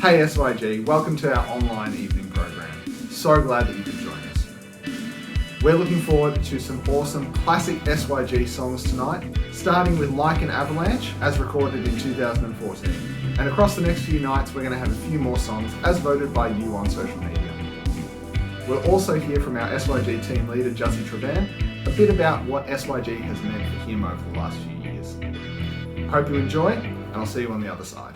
Hey SYG, welcome to our online evening program. So glad that you could join us. We're looking forward to some awesome classic SYG songs tonight, starting with Like an Avalanche, as recorded in 2014. And across the next few nights, we're going to have a few more songs as voted by you on social media. We'll also hear from our SYG team leader, Jussie Trevan, a bit about what SYG has meant for him over the last few years. Hope you enjoy, and I'll see you on the other side.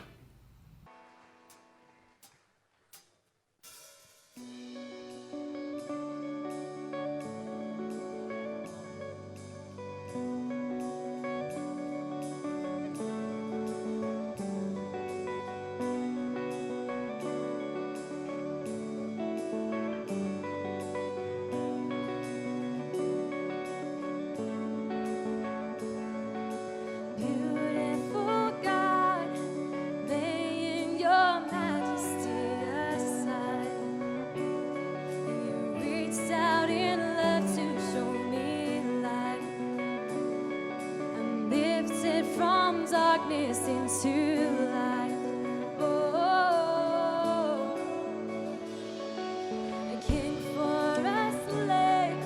Into light. Oh, a king for a slave,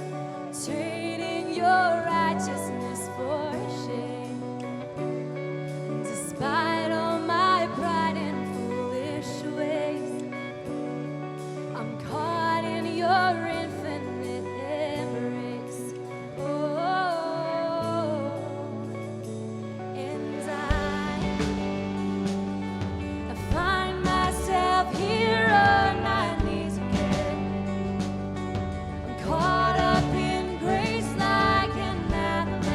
trading your righteousness for shame. Despite all my pride and foolish ways, I'm caught in your infinite embrace. Oh, and I find myself here on my knees again. I'm caught up in grace like an avalanche.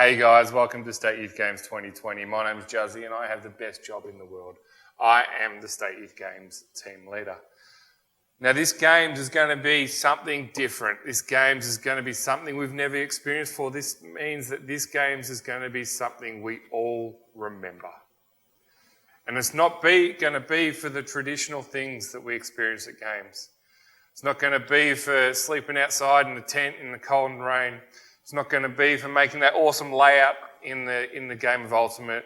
Hey guys, welcome to State Youth Games 2020. My name is Juzzy and I have the best job in the world. I am the State Youth Games team leader. Now this Games is going to be something different. This Games is going to be something we've never experienced before. This means that this Games is going to be something we all remember. And it's not going to be for the traditional things that we experience at Games. It's not going to be for sleeping outside in the tent in the cold and rain. It's not going to be for making that awesome layout in the game of Ultimate,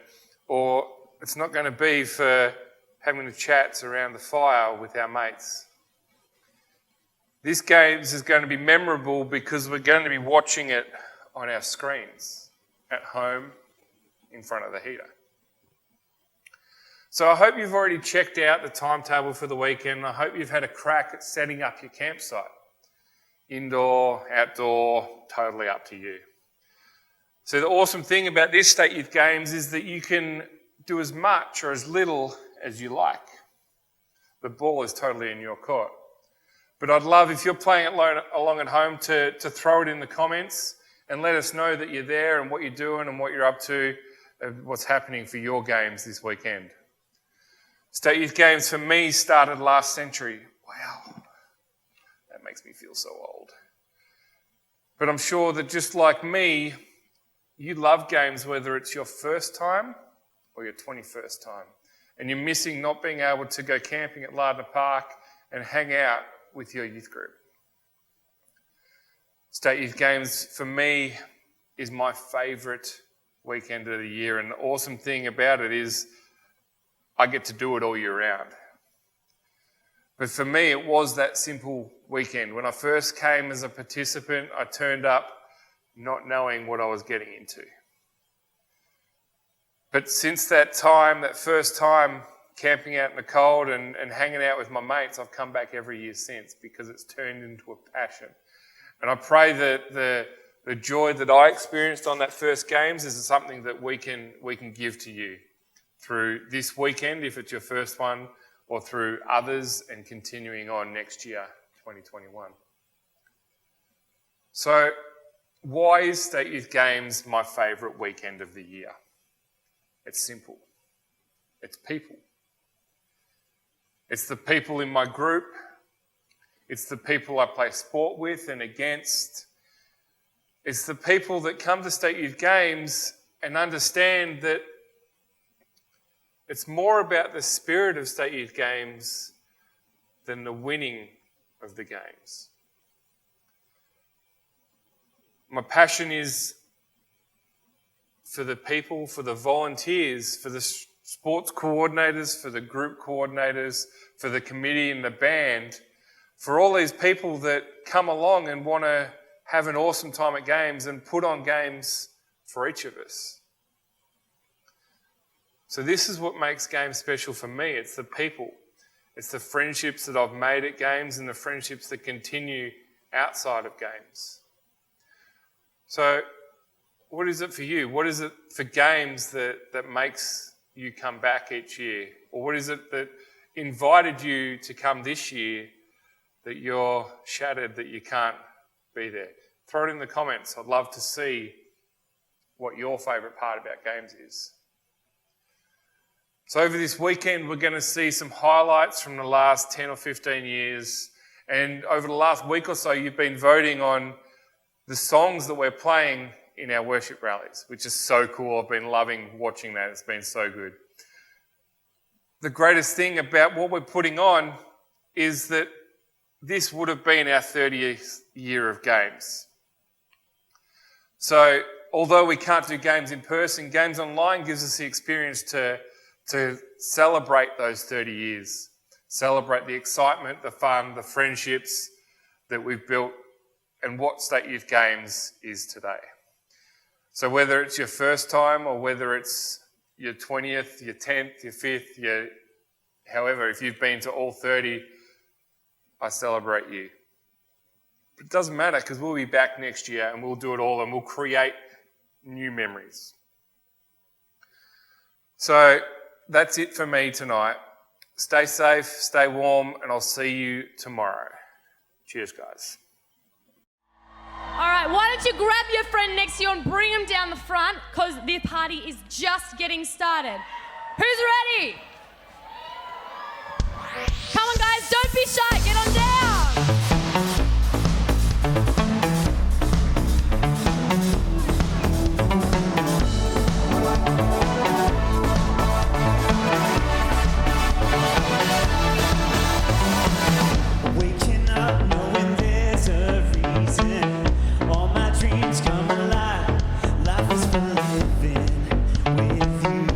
or it's not going to be for having the chats around the fire with our mates. This Games is going to be memorable because we're going to be watching it on our screens at home in front of the heater. So I hope you've already checked out the timetable for the weekend. I hope you've had a crack at setting up your campsite. Indoor, outdoor, totally up to you. So the awesome thing about this State Youth Games is that you can do as much or as little as you like. The ball is totally in your court. But I'd love, if you're playing it along at home, to throw it in the comments and let us know that you're there and what you're doing and what you're up to, and what's happening for your games this weekend. State Youth Games for me started last century. Wow. Makes me feel so old. But I'm sure that just like me, you love games whether it's your first time or your 21st time. And you're missing not being able to go camping at Lardner Park and hang out with your youth group. State Youth Games for me is my favourite weekend of the year, and the awesome thing about it is I get to do it all year round. But for me, it was that simple weekend. When I first came as a participant, I turned up not knowing what I was getting into. But since that time, that first time camping out in the cold and hanging out with my mates, I've come back every year since because it's turned into a passion. And I pray that the joy that I experienced on that first Games is something that we can give to you through this weekend, if it's your first one, or through others and continuing on next year, 2021. So, why is State Youth Games my favourite weekend of the year? It's simple. It's people. It's the people in my group. It's the people I play sport with and against. It's the people that come to State Youth Games and understand that it's more about the spirit of State Youth Games than the winning of the games. My passion is for the people, for the volunteers, for the sports coordinators, for the group coordinators, for the committee and the band, for all these people that come along and want to have an awesome time at Games and put on games for each of us. So this is what makes Games special for me. It's the people. It's the friendships that I've made at Games and the friendships that continue outside of Games. So what is it for you? What is it for Games that makes you come back each year? Or what is it that invited you to come this year that you're shattered that you can't be there? Throw it in the comments. I'd love to see what your favourite part about Games is. So over this weekend, we're going to see some highlights from the last 10 or 15 years. And over the last week or so, you've been voting on the songs that we're playing in our worship rallies, which is so cool. I've been loving watching that. It's been so good. The greatest thing about what we're putting on is that this would have been our 30th year of Games. So although we can't do Games in person, Games Online gives us the experience to celebrate those 30 years, celebrate the excitement, the fun, the friendships that we've built and what State Youth Games is today. So whether it's your first time or whether it's your 20th, your 10th, your 5th, however, if you've been to all 30, I celebrate you. But it doesn't matter because we'll be back next year and we'll do it all and we'll create new memories. So that's it for me tonight. Stay safe, stay warm, and I'll see you tomorrow. Cheers, guys. All right, why don't you grab your friend next to you and bring him down the front, because the party is just getting started. Who's ready? Come on, guys, don't be shy. Get on down. Waking up knowing there's a reason. All my dreams come alive. Life is for living with you.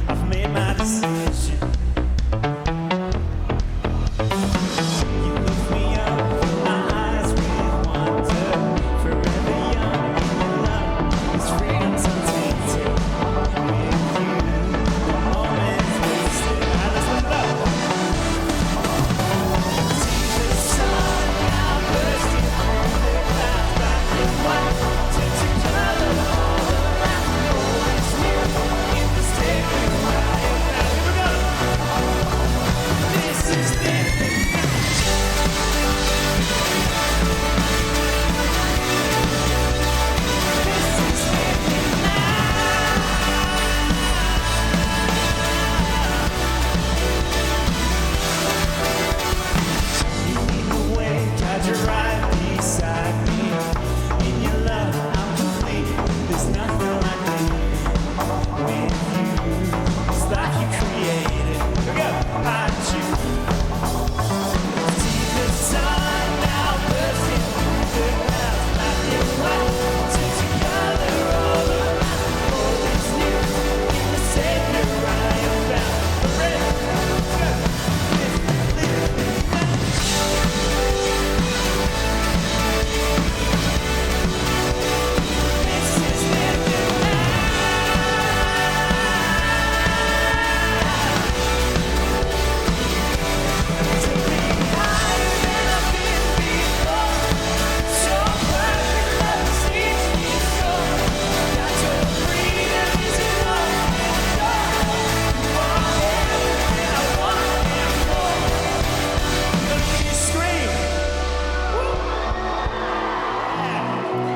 I've made my decision. You lift me up, my eyes with wonder. Forever young in your love. This freedom's untainted. With you, the moment's wasted. Let's live it up.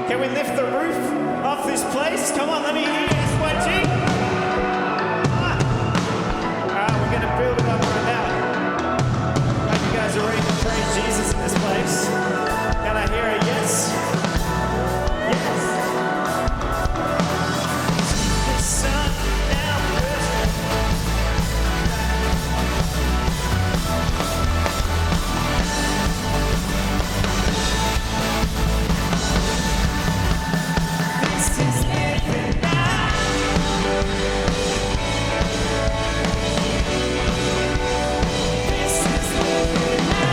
Can we lift the roof off this place? Come on, let me hear you, SYG. We're going to build it up right now. Hope you guys are ready to praise Jesus in this place. Can I hear a yes? Yes. The sun now bursts. This is living now. This is living now.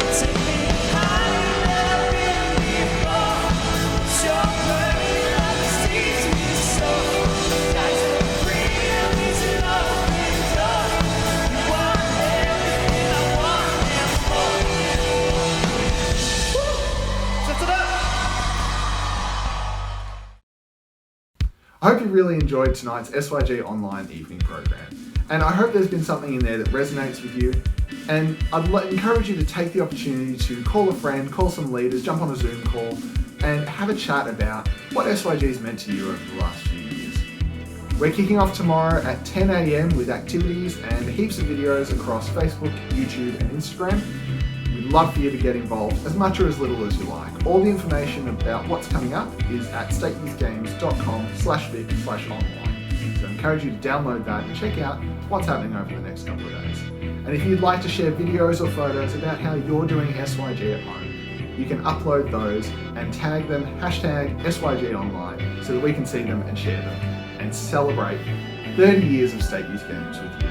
Take me higher than before. Your word understands me so. Guys, the freedom is an open door. You are everything I want and more. Lift it up. I hope you really enjoyed tonight's SYG online evening program, and I hope there's been something in there that resonates with you. And I'd encourage you to take the opportunity to call a friend, call some leaders, jump on a Zoom call, and have a chat about what SYG's meant to you over the last few years. We're kicking off tomorrow at 10 a.m. with activities and heaps of videos across Facebook, YouTube, and Instagram. We'd love for you to get involved, as much or as little as you like. All the information about what's coming up is at stateyouthgames.com/vic/online. So I encourage you to download that and check out what's happening over the next couple of days. And if you'd like to share videos or photos about how you're doing SYG at home, you can upload those and tag them #SYG online so that we can see them and share them and celebrate 30 years of State Youth Games with you.